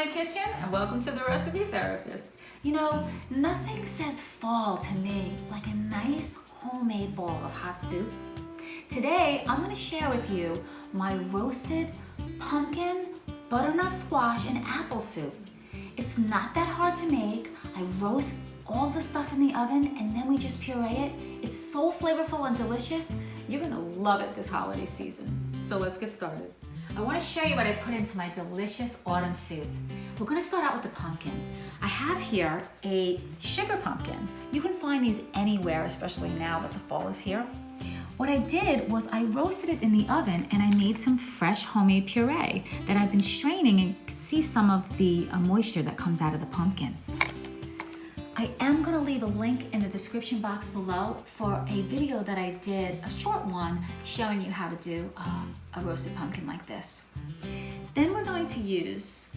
my kitchen and welcome to the Recipe Therapist. You know, nothing says fall to me like a nice homemade bowl of hot soup. Today, I'm going to share with you my roasted pumpkin, butternut squash, and apple soup. It's not that hard to make. I roast all the stuff in the oven and then we just puree it. It's so flavorful and delicious. You're going to love it this holiday season. So let's get started. I want to show you what I put into my delicious autumn soup. We're going to start out with the pumpkin. I have here a sugar pumpkin. You can find these anywhere, especially now that the fall is here. What I did was I roasted it in the oven and I made some fresh homemade puree that I've been straining, and you can see some of the moisture that comes out of the pumpkin. I am going to leave a link in the description box below for a video that I did, a short one, showing you how to do a roasted pumpkin like this. Then we're going to use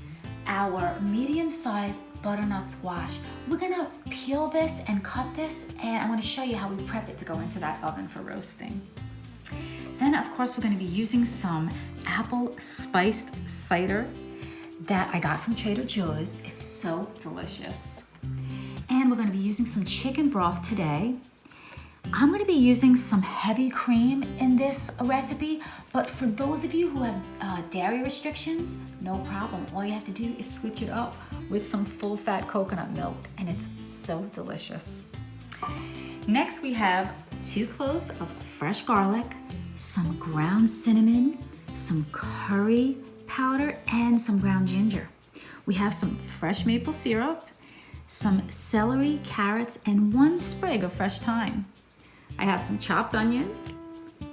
our medium-sized butternut squash. We're going to peel this and cut this, and I'm going to show you how we prep it to go into that oven for roasting. Then, of course, we're going to be using some apple spiced cider that I got from Trader Joe's. It's so delicious. And we're going to be using some chicken broth today. I'm going to be using some heavy cream in this recipe, but for those of you who have dairy restrictions, no problem. All you have to do is switch it up with some full-fat coconut milk, and it's so delicious. Next, we have 2 cloves of fresh garlic, some ground cinnamon, some curry powder, and some ground ginger. We have some fresh maple syrup, some celery, carrots, and 1 sprig of fresh thyme. I have some chopped onion,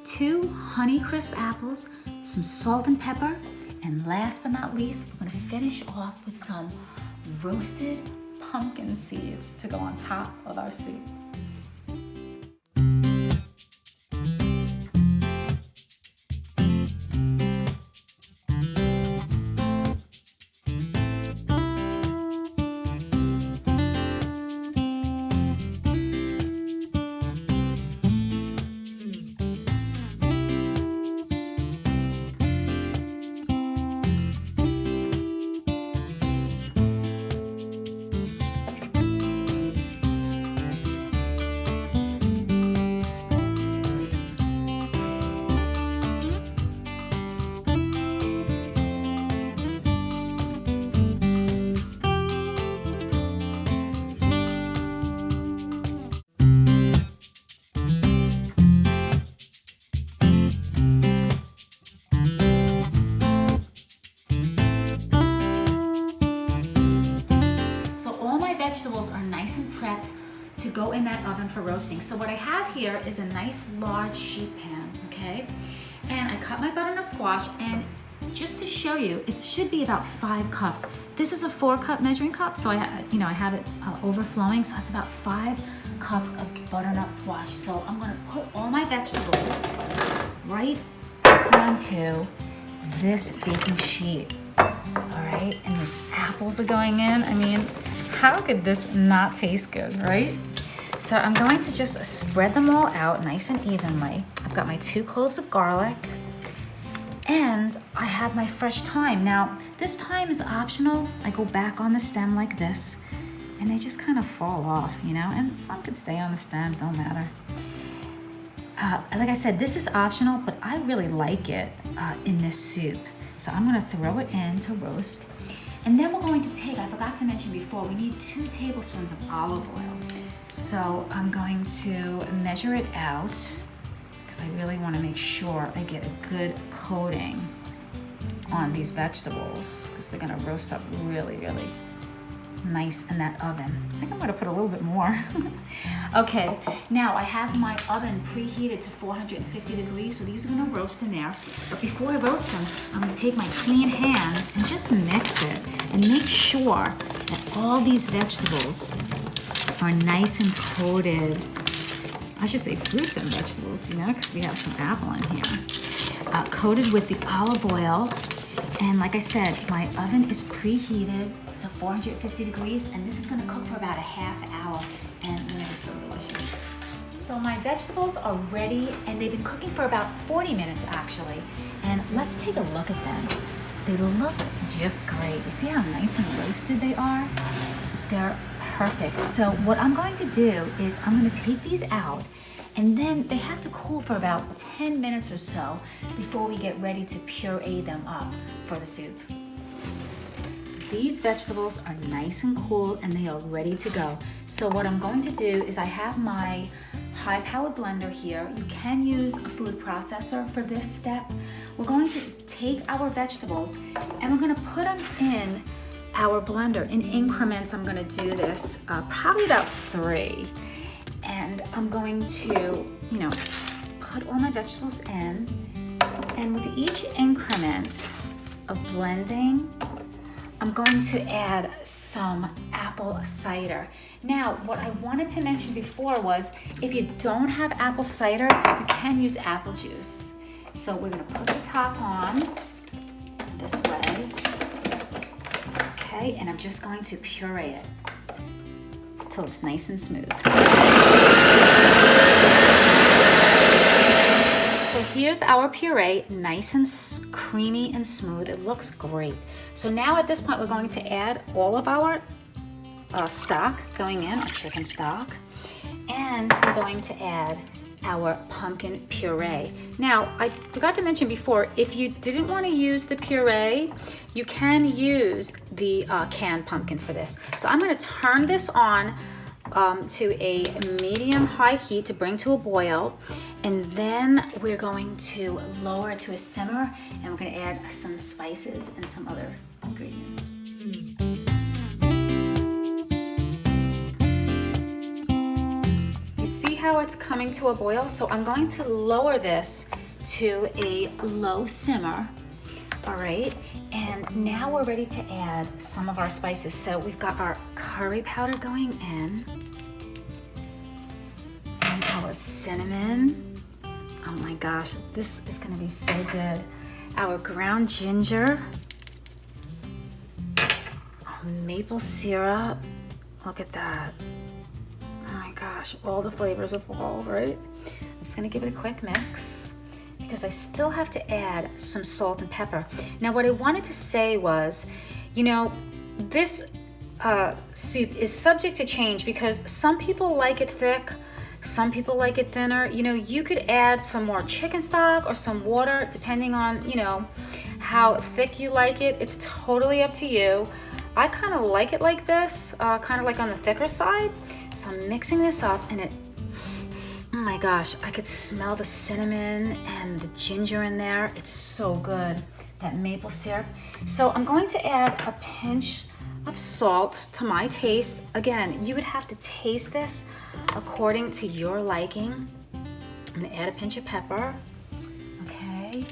2 Honeycrisp apples, some salt and pepper, and last but not least, we're gonna finish off with some roasted pumpkin seeds to go on top of our soup. Vegetables are nice and prepped to go in that oven for roasting. So what I have here is a nice large sheet pan, okay? And I cut my butternut squash, and just to show you, it should be about 5 cups. This is a 4-cup measuring cup, so I have it overflowing, so it's about 5 cups of butternut squash. So I'm gonna put all my vegetables right onto this baking sheet. All right, and these apples are going in. I mean, how could this not taste good, right? So I'm going to just spread them all out nice and evenly. I've got my 2 cloves of garlic, and I have my fresh thyme. Now, this thyme is optional. I go back on the stem like this, and they just kind of fall off, you know, and some can stay on the stem, don't matter. Like I said, this is optional, but I really like it in this soup. So I'm gonna throw it in to roast. And then we're going to take, I forgot to mention before, we need 2 tablespoons of olive oil. So I'm going to measure it out because I really want to make sure I get a good coating on these vegetables because they're going to roast up really, really nice in that oven. I think I'm going to put a little bit more. Okay, now I have my oven preheated to 450 degrees, so these are going to roast in there. But before I roast them, I'm going to take my clean hands and just mix it and make sure that all these vegetables are nice and coated. I should say fruits and vegetables, you know, because we have some apple in here. Coated with the olive oil. And like I said, my oven is preheated to 450 degrees, and this is going to cook for about a half hour, and it's going to be so delicious. So my vegetables are ready, and they've been cooking for about 40 minutes actually, and let's take a look at them. They look just great. You see how nice and roasted they are? They're perfect. So what I'm going to do is I'm going to take these out, and then they have to cool for about 10 minutes or so before we get ready to puree them up for the soup. These vegetables are nice and cool and they are ready to go. So what I'm going to do is I have my high-powered blender here. You can use a food processor for this step. We're going to take our vegetables and we're going to put them in our blender in increments. I'm going to do this probably about 3. And I'm going to, put all my vegetables in. And with each increment of blending, I'm going to add some apple cider. Now, what I wanted to mention before was if you don't have apple cider, you can use apple juice. So we're gonna put the top on this way. Okay, and I'm just going to puree it until it's nice and smooth. So here's our puree, nice and creamy and smooth. It looks great. So now at this point, we're going to add all of our stock going in, our chicken stock, and we're going to add our pumpkin puree. Now, I forgot to mention before, if you didn't want to use the puree, you can use the canned pumpkin for this. So I'm going to turn this on to a medium-high heat to bring to a boil, and then we're going to lower it to a simmer, and we're going to add some spices and some other ingredients. You see how it's coming to a boil? So I'm going to lower this to a low simmer, all right? And now we're ready to add some of our spices. So we've got our curry powder going in, and our cinnamon. Oh my gosh, this is gonna be so good. Our ground ginger, maple syrup, look at that. Oh my gosh, all the flavors of fall, right? I'm just gonna give it a quick mix, because I still have to add some salt and pepper. Now what I wanted to say was, this soup is subject to change because some people like it thick, some people like it thinner. You could add some more chicken stock or some water depending on, how thick you like it. It's totally up to you. I kind of like it like this, kind of like on the thicker side. So I'm mixing this up, and oh my gosh, I could smell the cinnamon and the ginger in there. It's so good, that maple syrup. So I'm going to add a pinch of salt to my taste. Again, you would have to taste this according to your liking. I'm gonna add a pinch of pepper, okay?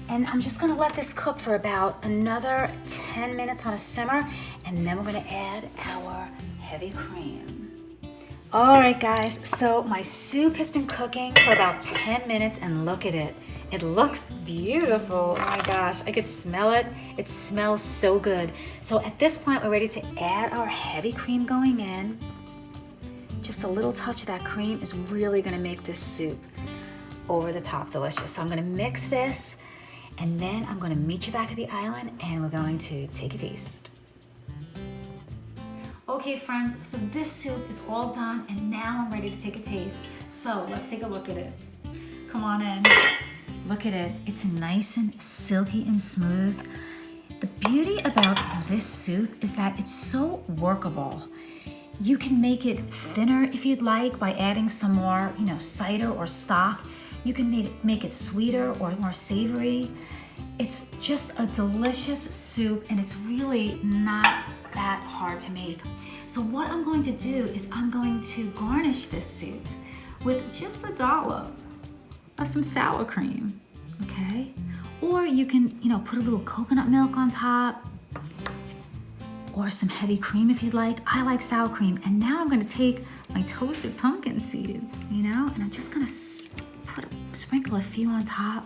And I'm just gonna let this cook for about another 10 minutes on a simmer, and then we're gonna add our heavy cream. All right, guys, so my soup has been cooking for about 10 minutes, and look at it. It looks beautiful. Oh my gosh, I could smell it. It smells so good. So at this point, we're ready to add our heavy cream going in. Just a little touch of that cream is really gonna make this soup over the top delicious. So I'm gonna mix this, and then I'm gonna meet you back at the island, and we're going to take a taste. Okay friends, so this soup is all done, and now I'm ready to take a taste. So let's take a look at it. Come on in. Look at it. It's nice and silky and smooth. The beauty about this soup is that it's so workable. You can make it thinner if you'd like by adding some more, cider or stock. You can make it sweeter or more savory. It's just a delicious soup, and it's really not that hard to make. So what I'm going to do is I'm going to garnish this soup with just a dollop of some sour cream, okay? Or you can, put a little coconut milk on top, or some heavy cream if you'd like. I like sour cream. And now I'm gonna take my toasted pumpkin seeds, and I'm just gonna sprinkle a few on top.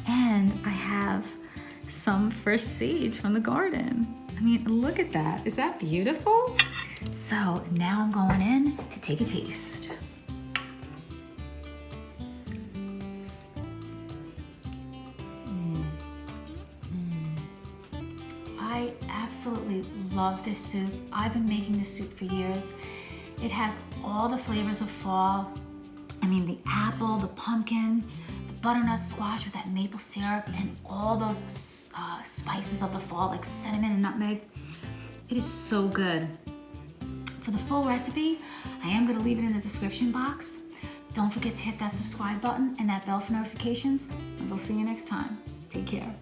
And I have some fresh sage from the garden. I mean, look at that. Is that beautiful? So now I'm going in to take a taste. I absolutely love this soup. I've been making this soup for years. It has all the flavors of fall. I mean, the apple, the pumpkin, the butternut squash with that maple syrup, and all those spices of the fall like cinnamon and nutmeg. It is so good. For the full recipe, I am gonna leave it in the description box. Don't forget to hit that subscribe button and that bell for notifications, and we'll see you next time. Take care.